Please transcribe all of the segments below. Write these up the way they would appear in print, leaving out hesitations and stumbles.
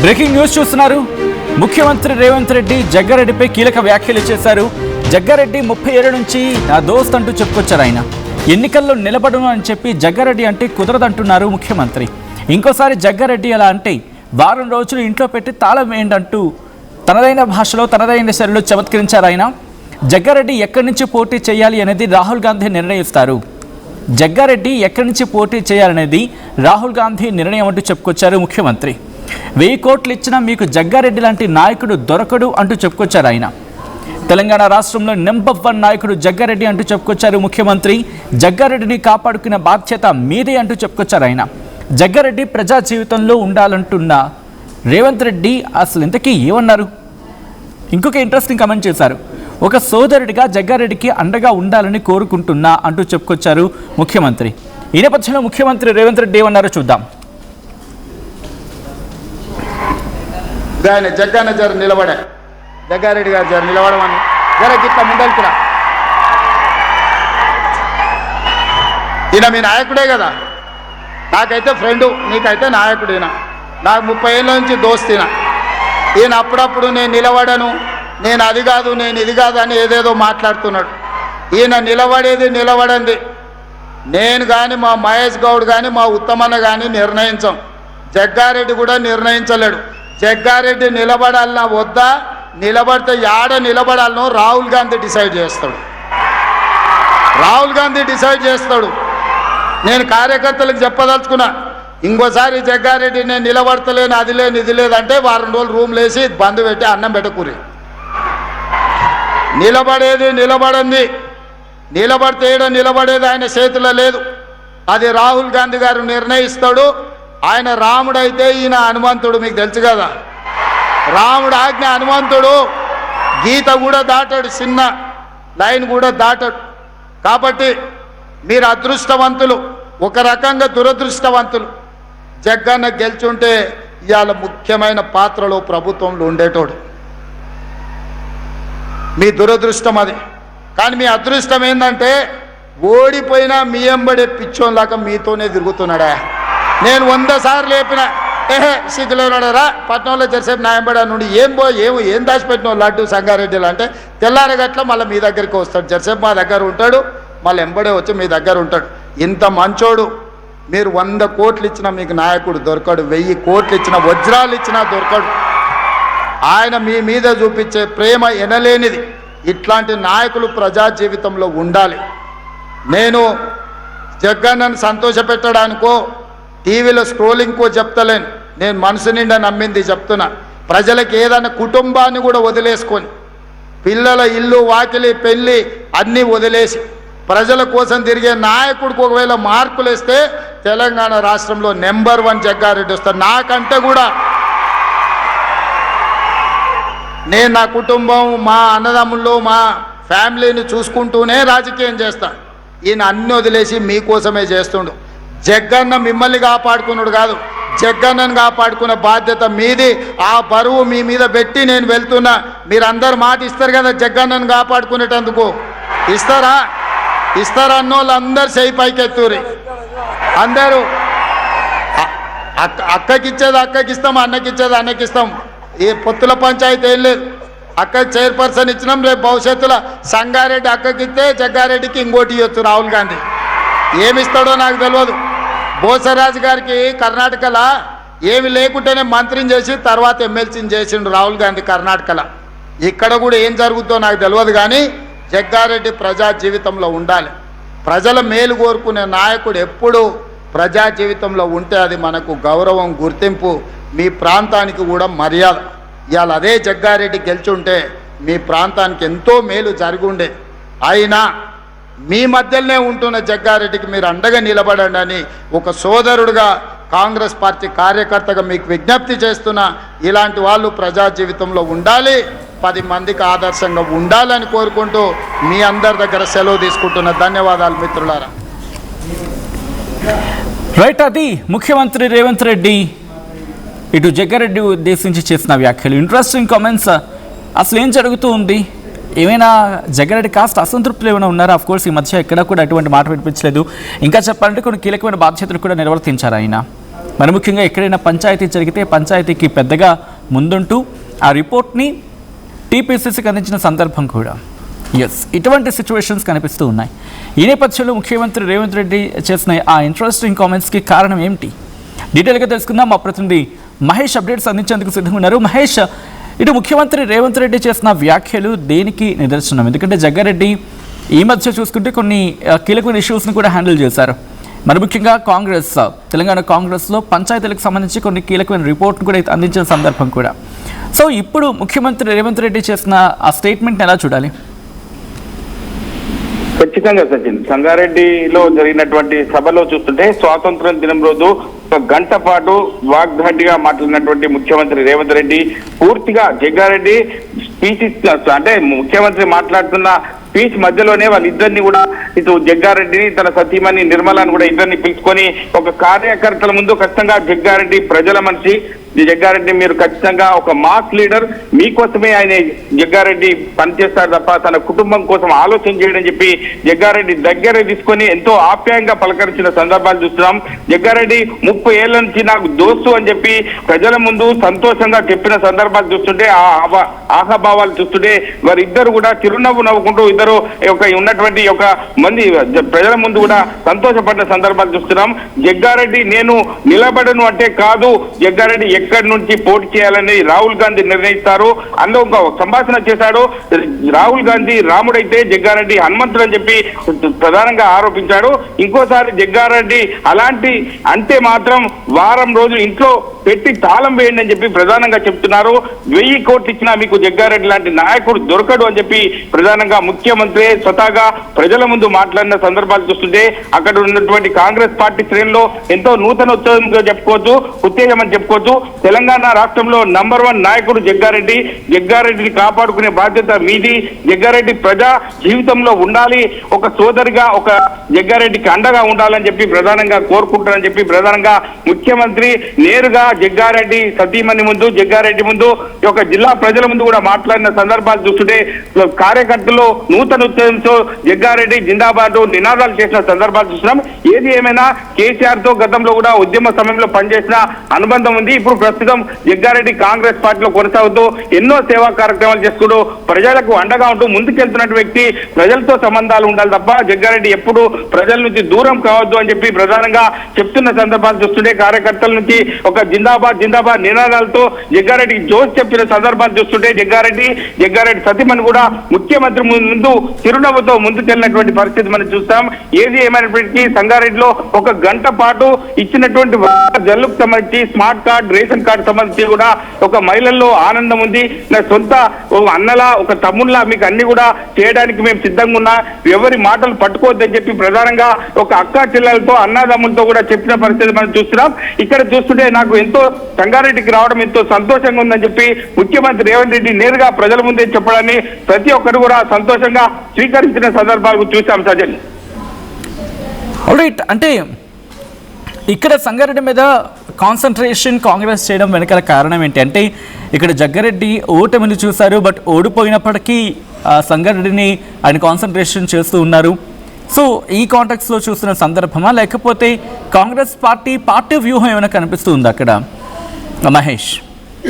Breaking news చూస్తున్నారు. ముఖ్యమంత్రి రేవంత్ రెడ్డి జగ్గారెడ్డిపై కీలక వ్యాఖ్యలు చేశారు. జగ్గారెడ్డి 30 ఏళ్ల నుంచి నా దోస్త్ అంటూ చెప్పుకొచ్చారు. ఆయన ఎన్నికల్లో నిలబడను అని చెప్పి జగ్గారెడ్డి అంటే కుదరదంటున్నారు ముఖ్యమంత్రి. ఇంకోసారి జగ్గారెడ్డి అలా అంటే వారం రోజులు ఇంట్లో పెట్టి తాళం వేయండి అంటూ తనదైన భాషలో తనదైన శైలిలో చమత్కరించారు. ఆయన జగ్గారెడ్డి ఎక్కడి నుంచి పోటీ చేయాలి అనేది రాహుల్ గాంధీ నిర్ణయిస్తారు. జగ్గారెడ్డి ఎక్కడి నుంచి పోటీ చేయాలనేది రాహుల్ గాంధీ నిర్ణయం అంటూ చెప్పుకొచ్చారు ముఖ్యమంత్రి. 1000 కోట్లు ఇచ్చినా మీకు జగ్గారెడ్డి లాంటి నాయకుడు దొరకడు అంటూ చెప్పుకొచ్చారు. ఆయన తెలంగాణ రాష్ట్రంలో నెంబర్ 1 నాయకుడు జగ్గారెడ్డి అంటూ చెప్పుకొచ్చారు ముఖ్యమంత్రి. జగ్గారెడ్డిని కాపాడుకునే బాధ్యత మీదే అంటూ చెప్పుకొచ్చారు. ఆయన జగ్గారెడ్డి ప్రజా జీవితంలో ఉండాలంటున్న రేవంత్ రెడ్డి అసలు ఇంతకీ ఏమన్నారు? ఇంకొక ఇంట్రెస్టింగ్ కమెంట్ చేశారు. ఒక సోదరుడిగా జగ్గారెడ్డికి అండగా ఉండాలని కోరుకుంటున్నా అంటూ చెప్పుకొచ్చారు ముఖ్యమంత్రి. ఈ నేపథ్యంలో ముఖ్యమంత్రి రేవంత్ రెడ్డి ఏమన్నారో చూద్దాం. ఆయన జగ్గన్న జర నిలబడే, జగ్గారెడ్డి గారు జర నిలబడమని జర గిట్ల ముందలుకురా. ఈయన మీ నాయకుడే కదా, నాకైతే ఫ్రెండు, నీకైతే నాయకుడు. ఈయన నాకు 30 ఏళ్ళ నుంచి దోస్తీన. ఈయన అప్పుడప్పుడు నేను నిలబడను, నేను అది కాదు, నేను ఇది కాదు అని ఏదేదో మాట్లాడుతున్నాడు. ఈయన నిలబడేది నిలబడండి. నేను కానీ మా మహేష్ గౌడ్ కానీ మా ఉత్తమన్న కానీ నిర్ణయించాం. జగ్గారెడ్డి కూడా నిర్ణయించలేడు. జగ్గారెడ్డి నిలబడాలన్నా వద్దా, నిలబడితే యాడ నిలబడాలనో రాహుల్ గాంధీ డిసైడ్ చేస్తాడు. రాహుల్ గాంధీ డిసైడ్ చేస్తాడు. నేను కార్యకర్తలకు చెప్పదలుచుకున్నా, ఇంకోసారి జగ్గారెడ్డి నేను నిలబడతలేను, అది లేదు ఇది లేదంటే వారం రోజులు రూమ్లు వేసి బంద్ పెట్టి అన్నం పెట్టకూరి. నిలబడేది నిలబడింది, నిలబడితే ఏడ నిలబడేది ఆయన చేతిలో లేదు. అది రాహుల్ గాంధీ గారు నిర్ణయిస్తాడు. ఆయన రాముడు అయితే ఈయన హనుమంతుడు, మీకు తెలుసు కదా. రాముడు ఆజ్ఞ హనుమంతుడు, గీత కూడా దాటాడు, చిన్న లైన్ కూడా దాటాడు. కాబట్టి మీరు అదృష్టవంతులు, ఒక రకంగా దురదృష్టవంతులు. జగ్గన్న గెలుచుంటే ఇవాళ ముఖ్యమైన పాత్రలో ప్రభుత్వంలో ఉండేటోడు. మీ దురదృష్టం అది. కానీ మీ అదృష్టం ఏంటంటే ఓడిపోయినా మీ ఎంబడే పిచ్చోన్లాగా మీతోనే తిరుగుతున్నాడా. నేను 100 సార్లు లేపిన, సిగ్గులేనాడరా పట్నంలో జరిసేపు నాయంబడా నుండి ఏం దాచిపెట్టిన లడ్డు సంగారెడ్డిలో అంటే తెల్లారగట్ల మళ్ళీ మీ దగ్గరికి వస్తాడు. జరిసేపు మా దగ్గర ఉంటాడు, మళ్ళీ ఎంబడే వచ్చి మీ దగ్గర ఉంటాడు. ఇంత మంచోడు. మీరు 100 కోట్లు ఇచ్చినా మీకు నాయకుడు దొరకడు, 1000 కోట్లు ఇచ్చినా వజ్రాలు ఇచ్చినా దొరకడు. ఆయన మీ మీద చూపించే ప్రేమ ఎనలేనిది. ఇట్లాంటి నాయకులు ప్రజా జీవితంలో ఉండాలి. నేను జగ్గన్నను సంతోషపెట్టడానికో టీవీలో స్క్రోలింగ్కో చెప్తలేను. నేను మనసు నిండా నమ్మింది చెప్తున్నా. ప్రజలకు ఏదైనా కుటుంబాన్ని కూడా వదిలేసుకొని, పిల్లల ఇల్లు వాకిలి పెళ్ళి అన్నీ వదిలేసి ప్రజల కోసం తిరిగే నాయకుడికి ఒకవేళ మార్కులు వేస్తే తెలంగాణ రాష్ట్రంలో నెంబర్ 1 జగ్గారెడ్డి వస్తారు. నాకంటే కూడా నేను నా కుటుంబం, మా అన్నదమ్ముళ్ళు, మా ఫ్యామిలీని చూసుకుంటూనే రాజకీయం చేస్తా. ఈయన అన్ని వదిలేసి మీకోసమే చేస్తుండు. జగ్గన్న మిమ్మల్ని కాపాడుకున్నాడు కాదు, జగ్గన్నను కాపాడుకునే బాధ్యత మీది. ఆ బరువు మీ మీద పెట్టి నేను వెళ్తున్నా. మీరందరూ మాట ఇస్తారు కదా జగ్గన్నను కాపాడుకునేటందుకు. ఇస్తారా? ఇస్తారన్న వాళ్ళు అందరు చేయి పైకెత్తూరి. అందరూ అక్కకిచ్చేది అక్కకిస్తాం, అన్నకిచ్చేది అన్నకిస్తాం. ఈ పొత్తుల పంచాయతీ ఏం లేదు. అక్క చైర్పర్సన్ ఇచ్చినాం, రేపు భవిష్యత్తులో సంగారెడ్డి అక్కకిస్తే జగ్గారెడ్డికి ఇంకోటి ఇవ్వచ్చు రాహుల్ గాంధీ. ఏమిస్తాడో నాకు తెలియదు. బోసరాజు గారికి కర్ణాటకలో ఏమి లేకుంటేనే మంత్రిని చేసి తర్వాత ఎమ్మెల్సీని చేసిండు రాహుల్ గాంధీ కర్ణాటకలో. ఇక్కడ కూడా ఏం జరుగుతుందో నాకు తెలియదు. కానీ జగ్గారెడ్డి ప్రజా జీవితంలో ఉండాలి. ప్రజల మేలు కోరుకునే నాయకుడు ఎప్పుడు ప్రజా జీవితంలో ఉంటే అది మనకు గౌరవం, గుర్తింపు, మీ ప్రాంతానికి కూడా మర్యాద. ఇవాళ అదే జగ్గారెడ్డి గెలుచుంటే మీ ప్రాంతానికి ఎంతో మేలు జరిగి ఉండేది. అయినా మీ మధ్యలోనే ఉంటున్న జగ్గారెడ్డికి మీరు అండగా నిలబడండి అని ఒక సోదరుడుగా, కాంగ్రెస్ పార్టీ కార్యకర్తగా మీకు విజ్ఞప్తి చేస్తున్నా. ఇలాంటి వాళ్ళు ప్రజా జీవితంలో ఉండాలి, 10 మందికి ఆదర్శంగా ఉండాలని కోరుకుంటూ మీ అందరి దగ్గర సెలవు తీసుకుంటున్న. ధన్యవాదాలు మిత్రులారా. రైట్, అది ముఖ్యమంత్రి రేవంత్ రెడ్డి ఇటు జగ్గారెడ్డి ఉద్దేశించి చేసిన వ్యాఖ్యలు. Interesting comments. అసలు ఏం జరుగుతూ ఉంది? ఏమైనా జగ్గారెడ్డి కాస్త అసంతృప్తులు ఏమైనా ఉన్నారా? ఆఫ్ కోర్స్ ఈ మధ్య ఎక్కడా కూడా అటువంటి మాట వినిపించలేదు. ఇంకా చెప్పాలంటే కొన్ని కీలకమైన బాధ్యతలు కూడా నిర్వర్తించారు ఆయన. మరి ముఖ్యంగా ఎక్కడైనా పంచాయతీ జరిగితే పంచాయతీకి పెద్దగా ముందుంటూ ఆ రిపోర్ట్ని టీపీసీసీకి అందించిన సందర్భం కూడా. ఇటువంటి సిచ్యువేషన్స్ కనిపిస్తూ ఉన్నాయి. ఈ నేపథ్యంలో ముఖ్యమంత్రి రేవంత్ రెడ్డి చేసిన ఆ ఇంట్రెస్టింగ్ కామెంట్స్కి కారణం ఏమిటి డీటెయిల్గా తెలుసుకుందాం. మా ప్రతినిధి మహేష్ అప్డేట్స్ అందించేందుకు సిద్ధంగా ఉన్నారు. మహేష్, ఇటు ముఖ్యమంత్రి రేవంత్ రెడ్డి చేసిన వ్యాఖ్యలు దేనికి నిదర్శనం? ఎందుకంటే జగ్గారెడ్డి ఈ మధ్య చూసుకుంటే కొన్ని కీలకమైన ఇష్యూస్ని కూడా హ్యాండిల్ చేశారు. మరి ముఖ్యంగా కాంగ్రెస్, తెలంగాణ కాంగ్రెస్లో పంచాయతీలకు సంబంధించి కొన్ని కీలకమైన రిపోర్ట్ను కూడా అందించిన సందర్భం కూడా. సో ఇప్పుడు ముఖ్యమంత్రి రేవంత్ రెడ్డి చేసిన ఆ స్టేట్మెంట్ని ఎలా చూడాలి? ఖచ్చితంగా సచిన్, సంగారెడ్డిలో జరిగినటువంటి సభలో చూస్తుంటే స్వాతంత్రం దినం రోజు ఒక గంట పాటు వాగ్దాటిగా మాట్లాడినటువంటి ముఖ్యమంత్రి రేవంత్ రెడ్డి పూర్తిగా జగ్గారెడ్డి స్పీచ్ అంటే ముఖ్యమంత్రి మాట్లాడుతున్న స్పీచ్ మధ్యలోనే వాళ్ళిద్దరిని కూడా ఇటు జగ్గారెడ్డిని తన సతీమణి నిర్మలాని కూడా ఇద్దరిని పిలుచుకొని ఒక కార్యకర్తల ముందు ఖచ్చితంగా జగ్గారెడ్డి ప్రజల మనిషి, జగ్గారెడ్డి మీరు ఖచ్చితంగా ఒక మాస్ లీడర్, మీకోసమే ఆయన జగ్గారెడ్డి పనిచేస్తాడు తప్ప తన కుటుంబం కోసం ఆలోచన చేయడం చెప్పి జగ్గారెడ్డి దగ్గర తీసుకొని ఎంతో ఆప్యాయంగా పలకరించిన సందర్భాలు చూస్తున్నాం. జగ్గారెడ్డి 30 ఏళ్ల నుంచి నాకు దోస్తు అని చెప్పి ప్రజల ముందు సంతోషంగా చెప్పిన సందర్భాలు చూస్తుంటే ఆహాభావాలు చూస్తుంటే వారిద్దరు కూడా చిరునవ్వు నవ్వుకుంటూ ఇద్దరు ఉన్నటువంటి ఒక మంది ప్రజల ముందు కూడా సంతోషపడిన సందర్భాలు చూస్తున్నాం. జగ్గారెడ్డి నేను నిలబడను అంటే కాదు, జగ్గారెడ్డి ఎక్కడి నుంచి పోటీ చేయాలని రాహుల్ గాంధీ నిర్ణయిస్తారు. అందులో ఒక సంభాషణ చేశాడు. రాహుల్ గాంధీ రాముడైతే జగ్గారెడ్డి హనుమంతుడు అని చెప్పి ప్రధానంగా ఆరోపించాడు. ఇంకోసారి జగ్గారెడ్డి అలాంటి అంటే మాత్రం వారం రోజులు ఇంట్లో పెట్టి తాళం వేయండి అని చెప్పి ప్రధానంగా చెప్తున్నారు. 1000 కోట్లు ఇచ్చినా మీకు జగ్గారెడ్డి లాంటి నాయకుడు దొరకడు అని చెప్పి ప్రధానంగా ముఖ్యమంత్రి స్వతహాగా ప్రజల ముందు మాట్లాడిన సందర్భాలు చూస్తుంటే అక్కడ ఉన్నటువంటి కాంగ్రెస్ పార్టీ శ్రేణుల్లో ఎంతో నూతన ఉత్సాహంగా చెప్పుకోవచ్చు, ఉత్తేజం అని చెప్పుకోవచ్చు. తెలంగాణ రాష్ట్రంలో నంబర్ 1 నాయకుడు జగ్గారెడ్డి. జగ్గారెడ్డిని కాపాడుకునే బాధ్యత మీది. జగ్గారెడ్డి ప్రజా జీవితంలో ఉండాలి, ఒక సోదరిగా ఒక జగ్గారెడ్డికి అండగా ఉండాలని చెప్పి ప్రధానంగా కోరుకుంటారని చెప్పి ప్రధానంగా ముఖ్యమంత్రి నేరుగా జగ్గారెడ్డి సతీమణి ముందు, జగ్గారెడ్డి ముందు, ఒక జిల్లా ప్రజల ముందు కూడా మాట్లాడిన సందర్భాలు చూస్తుంటే కార్యకర్తలు నూతన ఉత్సాహంతో జగ్గారెడ్డి జిందాబాద్ నినాదాలు చేసిన సందర్భాలు చూస్తున్నాం. ఏది ఏమైనా కేసీఆర్ తో గతంలో కూడా ఉద్యమ సమయంలో పనిచేసిన అనుబంధం ఉంది. ఇప్పుడు ప్రస్తుతం జగ్గారెడ్డి కాంగ్రెస్ పార్టీలో కొనసాగుతూ ఎన్నో సేవా కార్యక్రమాలు చేసుకుంటూ ప్రజలకు అండగా ఉంటూ ముందుకెళ్తున్న వ్యక్తి. ప్రజలతో సంబంధాలు ఉండాలి తప్ప జగ్గారెడ్డి ఎప్పుడు ప్రజల నుంచి దూరం కావద్దు అని చెప్పి ప్రధానంగా చెప్తున్న సందర్భాలు చూస్తుంటే కార్యకర్తల నుంచి ఒక జిందాబాద్ జిందాబాద్ నినాదాలతో జగ్గారెడ్డికి జోష్ చెప్పిన సందర్భాలు చూస్తుంటే జగ్గారెడ్డి సతీమణి కూడా ముఖ్యమంత్రి ముందు చిరునవ్వుతో ముందుకెళ్ళినటువంటి పరిస్థితి మనం చూస్తాం. ఏది ఏమైనప్పటికీ సంగారెడ్డిలో ఒక గంట పాటు ఇచ్చినటువంటి జల్లుకు సంబంధించి స్మార్ట్ కార్డ్, రేషన్ కార్డు సంబంధించి కూడా ఒక మహిళల్లో ఆనందం ఉంది. నా సొంత అన్నలా ఒక తమ్ముళ్ళ మీకు అన్ని కూడా చేయడానికి మేము సిద్ధంగా ఉన్నా, ఎవరి మాటలు పట్టుకోవద్దని చెప్పి ప్రధానంగా ఒక అక్కా చెల్లెలతో అన్నదమ్ములతో కూడా చెప్పిన పరిస్థితి మనం చూస్తున్నాం. ఇక్కడ చూస్తుంటే నాకు ఎంతో సంగారెడ్డికి రావడం ఎంతో సంతోషంగా ఉందని చెప్పి ముఖ్యమంత్రి రేవంత్ రెడ్డి నేరుగా ప్రజల ముందే చెప్పడాన్ని ప్రతి ఒక్కరు కూడా సంతోషంగా స్వీకరించిన సందర్భాలు చూసాం. సజన్ ఆల్రైట్, అంటే ఇక్కడ సంగారెడ్డి మీద కాన్సన్ట్రేషన్ కాంగ్రెస్ చేయడం వెనకాల కారణం ఏంటి అంటే ఇక్కడ జగ్గారెడ్డి ఓటమిని చూశారు, బట్ ఓడిపోయినప్పటికీ సంగారెడ్డిని ఆయన కాన్సన్ట్రేషన్ చేస్తూ ఉన్నారు. సో ఈ కాంటాక్ట్స్లో చూస్తున్న సందర్భమా లేకపోతే కాంగ్రెస్ పార్టీ వ్యూహం ఏమైనా కనిపిస్తుంది అక్కడ మహేష్?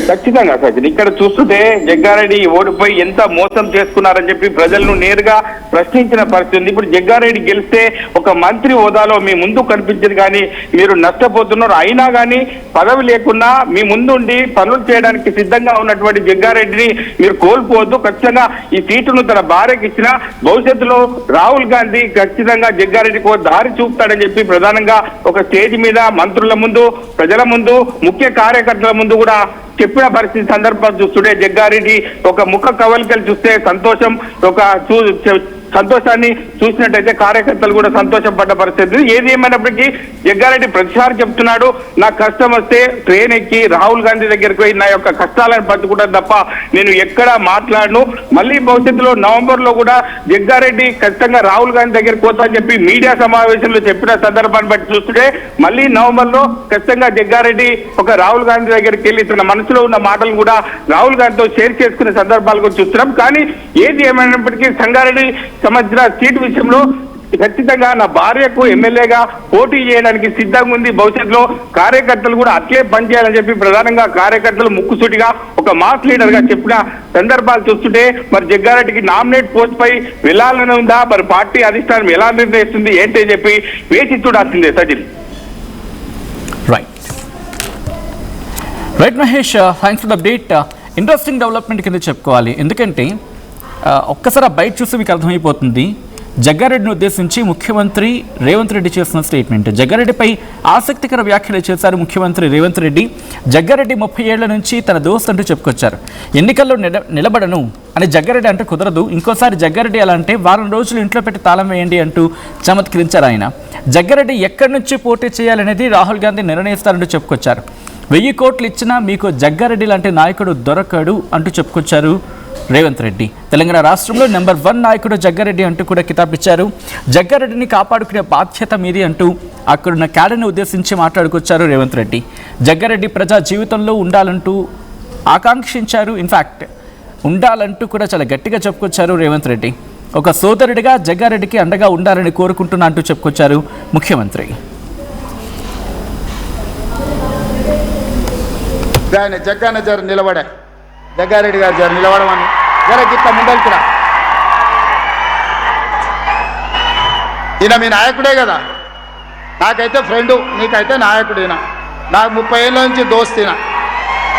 ఖచ్చితంగా సచిన్, ఇక్కడ చూస్తుంటే జగ్గారెడ్డి ఓడిపోయి ఎంత మోసం చేసుకున్నారని చెప్పి ప్రజలను నేరుగా ప్రశ్నించిన పరిస్థితి ఉంది. ఇప్పుడు జగ్గారెడ్డి గెలిస్తే ఒక మంత్రి హోదాలో మీ ముందు కనిపించింది కానీ మీరు నష్టపోతున్నారు. అయినా కానీ పదవి లేకున్నా మీ ముందుండి పనులు చేయడానికి సిద్ధంగా ఉన్నటువంటి జగ్గారెడ్డిని మీరు కోల్పోవద్దు. ఖచ్చితంగా ఈ సీటును తన భార్యకి ఇచ్చిన భవిష్యత్తులో రాహుల్ గాంధీ ఖచ్చితంగా జగ్గారెడ్డికి దారి చూపుతాడని చెప్పి ప్రధానంగా ఒక స్టేజ్ మీద మంత్రుల ముందు, ప్రజల ముందు, ముఖ్య కార్యకర్తల ముందు కూడా చెప్పిన పరిస్థితి సందర్భం చూస్తుంటే జగ్గారెడ్డి ఒక ముఖ కవలికలు చూస్తే సంతోషం, ఒక సంతోషాన్ని చూసినట్టయితే కార్యకర్తలు కూడా సంతోషం పడ్డ పరిస్థితి. ఏది ఏమైనప్పటికీ జగ్గారెడ్డి ప్రతిసారి చెప్తున్నాడు, నాకు కష్టం వస్తే ట్రైన్ ఎక్కి రాహుల్ గాంధీ దగ్గరికి పోయి నా యొక్క కష్టాలను పంచుకుంటాను తప్ప నేను ఎక్కడా మాట్లాడను. మళ్ళీ భవిష్యత్తులో నవంబర్లో కూడా జగ్గారెడ్డి ఖచ్చితంగా రాహుల్ గాంధీ దగ్గరికి పోతా అని చెప్పి మీడియా సమావేశంలో చెప్పిన సందర్భాన్ని బట్టి చూస్తుంటే మళ్ళీ నవంబర్లో ఖచ్చితంగా జగ్గారెడ్డి ఒక రాహుల్ గాంధీ దగ్గరికి వెళ్ళి తన మనసులో ఉన్న మాటలు కూడా రాహుల్ గాంధీతో షేర్ చేసుకునే సందర్భాలు కూడా చూస్తున్నాం. కానీ ఏది ఏమైనప్పటికీ సంగారెడ్డి సంబంధించిన సీటు విషయంలో ఖచ్చితంగా నా భార్యకు ఎమ్మెల్యేగా పోటీ చేయడానికి సిద్ధంగా ఉంది, భవిష్యత్తులో కార్యకర్తలు కూడా అట్లే పనిచేయాలని చెప్పి ప్రధానంగా కార్యకర్తలు ముక్కుసూటిగా ఒక మాస్ లీడర్ గా చెప్పిన సందర్భాలు చూస్తుంటే మరి జగ్గారెడ్డికి నామినేట్ పోస్ట్ పై వెళ్లాలని ఉందా, మరి పార్టీ అధిష్టానం ఎలా నిర్ణయిస్తుంది ఏంటి అని చెప్పి వేచి చూడాల్సిందే Sajil. Right Mahesh, thanks for the update. Interesting development కింద చెప్పుకోవాలి, ఎందుకంటే ఒక్కసారి బయట చూస్తే మీకు అర్థమైపోతుంది. జగ్గారెడ్డిని ఉద్దేశించి ముఖ్యమంత్రి రేవంత్ రెడ్డి చేసిన స్టేట్మెంట్. జగ్గారెడ్డిపై ఆసక్తికర వ్యాఖ్యలు చేశారు ముఖ్యమంత్రి రేవంత్ రెడ్డి. జగ్గారెడ్డి 30 ఏళ్ల నుంచి తన దోస్త్ అంటూ చెప్పుకొచ్చారు. ఎన్నికల్లో నిలబడను అని జగ్గారెడ్డి అంటే కుదరదు, ఇంకోసారి జగ్గారెడ్డి ఎలా అంటే వారం రోజులు ఇంట్లో పెట్టి తాళం వేయండి అంటూ చమత్కరించారు ఆయన. జగ్గారెడ్డి ఎక్కడి నుంచి పోటీ చేయాలనేది రాహుల్ గాంధీ నిర్ణయిస్తారంటూ చెప్పుకొచ్చారు. 1000 కోట్లు ఇచ్చినా మీకు జగ్గారెడ్డి లాంటి నాయకుడు దొరకడు అంటూ చెప్పుకొచ్చారు రేవంత్ రెడ్డి. తెలంగాణ రాష్ట్రంలో నెంబర్ 1 నాయకుడు జగ్గారెడ్డి అంటూ కూడా కితాబిచ్చారు. జగ్గారెడ్డిని కాపాడుకునే బాధ్యత మీది అంటూ అక్కడున్న క్యాడర్ని ఉద్దేశించి మాట్లాడుకొచ్చారు రేవంత్ రెడ్డి. జగ్గారెడ్డి ప్రజా జీవితంలో ఉండాలంటూ ఆకాంక్షించారు. ఇన్ఫ్యాక్ట్ ఉండాలంటూ కూడా చాలా గట్టిగా చెప్పుకొచ్చారు రేవంత్ రెడ్డి. ఒక సోదరుడిగా జగ్గారెడ్డికి అండగా ఉండాలని కోరుకుంటున్నా అంటూ చెప్పుకొచ్చారు ముఖ్యమంత్రి. ఆయన జగ్గన్న జర నిలబడే, జగ్గారెడ్డి గారు జర నిలబడమని జర గిట్ల ముందలుకురా. ఈయన మీ నాయకుడే కదా, నాకైతే ఫ్రెండు, నీకైతే నాయకుడు. ఈయన నాకు 30 ఏళ్ళ నుంచి దోస్తీన.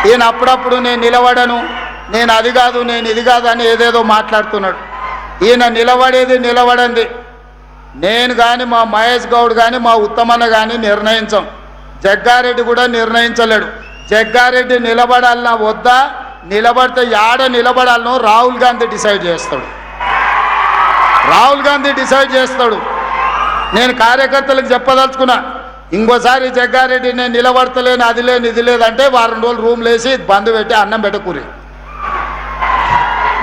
ఈయన అప్పుడప్పుడు నేను నిలబడను, నేను అది కాదు, నేను ఇది కాదు అని ఏదేదో మాట్లాడుతున్నాడు. ఈయన నిలబడేది నిలబడంది నేను కానీ మా మహేష్ గౌడ్ కానీ మా ఉత్తమన్న కానీ నిర్ణయించాం. జగ్గారెడ్డి కూడా నిర్ణయించలేడు. జగ్గారెడ్డి నిలబడాలన్నా వద్దా, నిలబడితే యాడ నిలబడాలనో రాహుల్ గాంధీ డిసైడ్ చేస్తాడు. రాహుల్ గాంధీ డిసైడ్ చేస్తాడు. నేను కార్యకర్తలకు చెప్పదలుచుకున్నా, ఇంకోసారి జగ్గారెడ్డి నేను నిలబడతలేను, అది లేదు ఇది లేదంటే వారం రోజులు రూమ్ లేసి బంద్ పెట్టి అన్నం పెట్టకూరి.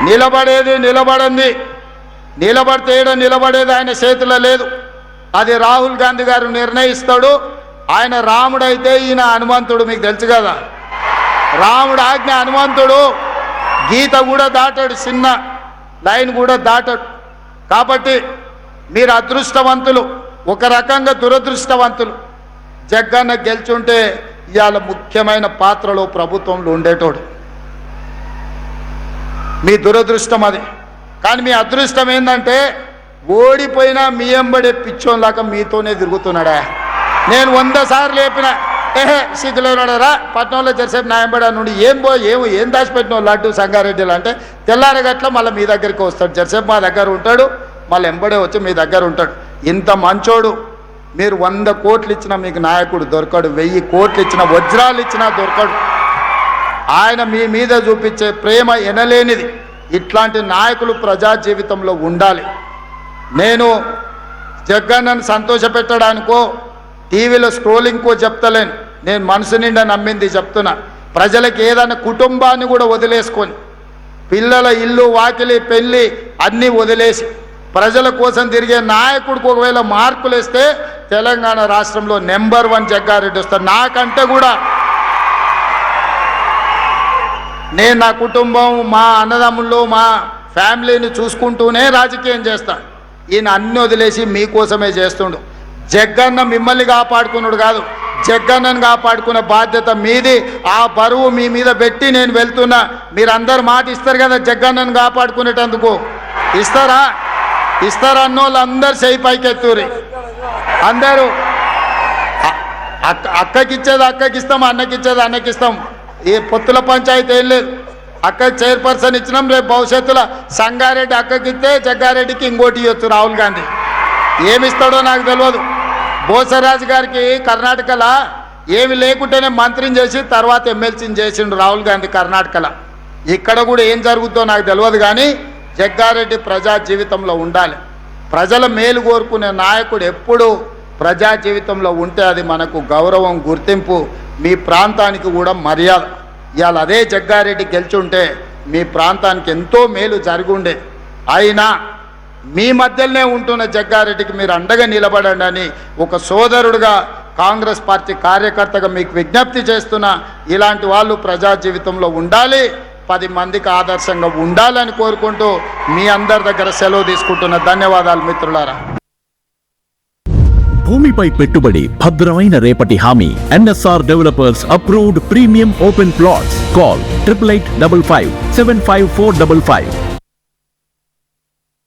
నిలబడేది నిలబడింది, నిలబడితే ఏడ నిలబడేది ఆయన చేతిలో లేదు. అది రాహుల్ గాంధీ గారు నిర్ణయిస్తాడు. ఆయన రాముడైతే ఈయన హనుమంతుడు, మీకు తెలుసు కదా. రాముడు ఆజ్ఞ హనుమంతుడు, గీత కూడా దాటాడు, చిన్న లైన్ కూడా దాటాడు. కాబట్టి మీరు అదృష్టవంతులు, ఒక రకంగా దురదృష్టవంతులు. జగ్గన్న గెలుచుంటే ఇవాళ ముఖ్యమైన పాత్రలో ప్రభుత్వంలో ఉండేటోడు. మీ దురదృష్టం అది. కానీ మీ అదృష్టం ఏంటంటే ఓడిపోయినా మీ ఎంబడే పిచ్చోన్లాగా మీతోనే తిరుగుతున్నాడా. నేను 100 సార్లు లేపిన, సిగ్గులేనాడరా పట్నంలో జరిసేపు నాయంబడా నుండి ఏం దాచిపెట్టిన లడ్డు సంగారెడ్డిలు అంటే తెల్లారగట్ల మళ్ళీ మీ దగ్గరికి వస్తాడు. జరిసేపు మా దగ్గర ఉంటాడు, మళ్ళీ ఎంబడే వచ్చి మీ దగ్గర ఉంటాడు. ఇంత మంచోడు. మీరు 100 కోట్లు ఇచ్చినా మీకు నాయకుడు దొరకడు, 1000 కోట్లు ఇచ్చినా వజ్రాలు ఇచ్చినా దొరకడు. ఆయన మీ మీద చూపించే ప్రేమ ఎనలేనిది. ఇట్లాంటి నాయకులు ప్రజా జీవితంలో ఉండాలి. నేను జగ్గన్నను సంతోషపెట్టడానికో టీవీలో స్క్రోలింగ్కో చెప్తలేను, నేను మనసు నిండా నమ్మింది చెప్తున్నా. ప్రజలకు ఏదైనా కుటుంబాన్ని కూడా వదిలేసుకొని, పిల్లల ఇల్లు వాకిలి పెళ్ళి అన్నీ వదిలేసి ప్రజల కోసం తిరిగే నాయకుడికి ఒకవేళ మార్కులు వేస్తే తెలంగాణ రాష్ట్రంలో నెంబర్ 1 జగ్గారెడ్డి వస్తారు. నాకంటే కూడా నేను నా కుటుంబం, మా అన్నదమ్ముళ్ళు, మా ఫ్యామిలీని చూసుకుంటూనే రాజకీయం చేస్తాను. ఈయన అన్ని వదిలేసి మీకోసమే చేస్తుండు. జగ్గన్న మిమ్మల్ని కాపాడుకున్నాడు కాదు, జగ్గన్నను కాపాడుకునే బాధ్యత మీది. ఆ బరువు మీ మీద పెట్టి నేను వెళ్తున్నా. మీరందరు మాట ఇస్తారు కదా జగ్గన్నను కాపాడుకునేటందుకు. ఇస్తారా? ఇస్తారన్న వాళ్ళు అందరు చేయి పైకెత్తూరి. అందరూ అక్కకిచ్చేది అక్కకిస్తాం, అన్నకిచ్చేది అన్నకిస్తాం. ఏ పొత్తుల పంచాయతీ ఏం లేదు. అక్క చైర్పర్సన్ ఇచ్చినాం, రేపు భవిష్యత్తులో సంగారెడ్డి అక్కకిస్తే జగ్గారెడ్డికి ఇంకోటి ఇవ్వచ్చు రాహుల్ గాంధీ. ఏమిస్తాడో నాకు తెలియదు. బోసరాజు గారికి కర్ణాటకలో ఏమి లేకుంటేనే మంత్రిని చేసి తర్వాత ఎమ్మెల్సీని చేసిండు రాహుల్ గాంధీ కర్ణాటకలో. ఇక్కడ కూడా ఏం జరుగుతుందో నాకు తెలియదు. కానీ జగ్గారెడ్డి ప్రజా జీవితంలో ఉండాలి. ప్రజల మేలు కోరుకునే నాయకుడు ఎప్పుడు ప్రజా జీవితంలో ఉంటే అది మనకు గౌరవం, గుర్తింపు, మీ ప్రాంతానికి కూడా మర్యాద. ఇవాళ అదే జగ్గారెడ్డి గెలుచుంటే మీ ప్రాంతానికి ఎంతో మేలు జరిగి ఉండేది. అయినా మీ మధ్యలోనే ఉంటున్న జగ్గారెడ్డికి మీరు అండగా నిలబడండి అని ఒక సోదరుడుగా, కాంగ్రెస్ పార్టీ కార్యకర్తగా మీకు విజ్ఞప్తి చేస్తున్నా. ఇలాంటి వాళ్ళు ప్రజా జీవితంలో ఉండాలి, 10 మందికి ఆదర్శంగా ఉండాలని కోరుకుంటూ మీ అందరి దగ్గర సెలవు తీసుకుంటున్న. ధన్యవాదాలు మిత్రులారా. భూమిపై పెట్టుబడి భద్రమైన రేపటి హామీ. NSR developers approved premium open plots. Call 8855 75455.